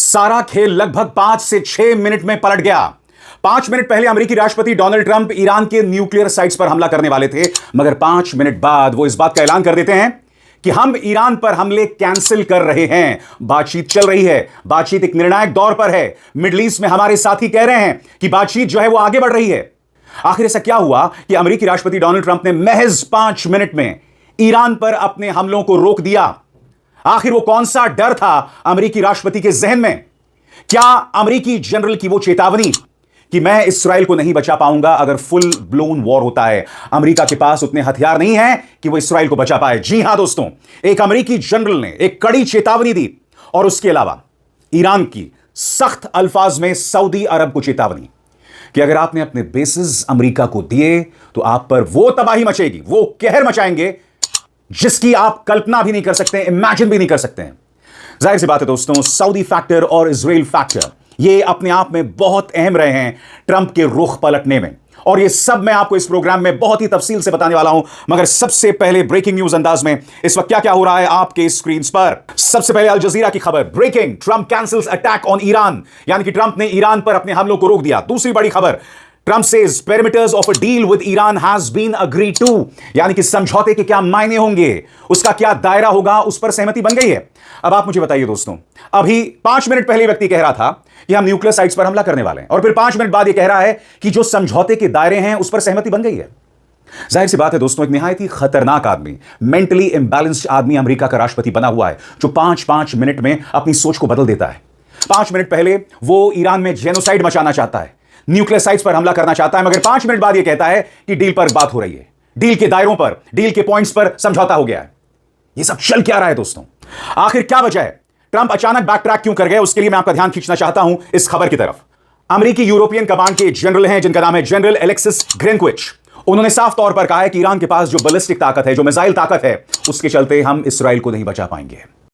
सारा खेल लगभग 5 से 6 मिनट में पलट गया। 5 मिनट पहले अमेरिकी राष्ट्रपति डोनाल्ड ट्रंप ईरान के न्यूक्लियर साइट्स पर हमला करने वाले थे, मगर 5 मिनट बाद वो इस बात का ऐलान कर देते हैं कि हम ईरान पर हमले कैंसिल कर रहे हैं। बातचीत चल रही है, बातचीत एक निर्णायक दौर पर है। मिडिल ईस्ट में हमारे साथी कह रहे हैं कि बातचीत जो है वो आगे बढ़ रही है। आखिर ऐसा क्या हुआ कि अमेरिकी राष्ट्रपति डोनाल्ड ट्रंप ने महज 5 मिनट में ईरान पर अपने हमलों को रोक दिया? आखिर वो कौन सा डर था अमेरिकी राष्ट्रपति के जहन में? क्या अमेरिकी जनरल की वो चेतावनी कि मैं इस्राएल को नहीं बचा पाऊंगा अगर फुल ब्लोन वॉर होता है, अमेरिका के पास उतने हथियार नहीं हैं कि वो इस्राएल को बचा पाए? जी हां दोस्तों, एक अमेरिकी जनरल ने एक कड़ी चेतावनी दी और उसके अलावा ईरान की सख्त अल्फाज में सऊदी अरब को चेतावनी कि अगर आपने अपने बेसिस अमेरिका को दिए तो आप पर वो तबाही मचेगी, वो कहर मचाएंगे जिसकी आप कल्पना भी नहीं कर सकते, इमेजिन भी नहीं कर सकते हैं। जाहिर सी बात है दोस्तों, सऊदी फैक्टर और इजराइल फैक्टर ये अपने आप में बहुत अहम रहे हैं ट्रंप के रुख पलटने में, और ये सब मैं आपको इस प्रोग्राम में बहुत ही तफसील से बताने वाला हूं। मगर सबसे पहले ब्रेकिंग न्यूज अंदाज में इस वक्त क्या क्या हो रहा है आपके स्क्रीन पर। सबसे पहले अल जजीरा की खबर, breaking, Trump cancels attack on Iran, यानी कि ट्रंप ने ईरान पर अपने हमलों को रोक दिया। दूसरी बड़ी खबर, Trump says parameters of a deal with Iran has been agreed to, यानी कि समझौते के क्या मायने होंगे, उसका क्या दायरा होगा, उस पर सहमति बन गई है। अब आप मुझे बताइए दोस्तों, अभी 5 मिनट पहले व्यक्ति कह रहा था कि हम न्यूक्लियर साइट्स पर हमला करने वाले हैं, और फिर 5 मिनट बाद यह कह रहा है कि जो समझौते के दायरे हैं उस पर सहमति बन गई है। जाहिर सी बात है दोस्तों, एक निहायत ही खतरनाक आदमी, मेंटली इंबैलेंस्ड आदमी अमेरिका का राष्ट्रपति बना हुआ है, जो 5-5 मिनट में अपनी सोच को बदल देता है। 5 मिनट पहले वो ईरान में जेनोसाइड मचाना चाहता है, न्यूक्लियर साइट्स पर हमला करना चाहता है, मगर 5 मिनट बाद यह कहता है कि डील पर बात हो रही है, डील के दायरों पर, डील के पॉइंट्स पर समझौता हो गया है। यह सब चल क्या रहा है दोस्तों? आखिर क्या वजह है? ट्रंप अचानक बैक ट्रैक क्यों कर गए? उसके लिए मैं आपका ध्यान खींचना चाहता हूं इस खबर की तरफ। अमेरिकी यूरोपियन कमांड के जनरल हैं जिनका नाम है जनरल एलेक्सिस ग्रेनक्विच। उन्होंने साफ तौर पर कहा है कि ईरान के पास जो बैलिस्टिक ताकत है, जो मिसाइल ताकत है, उसके चलते हम इस्राएल को नहीं बचा पाएंगे।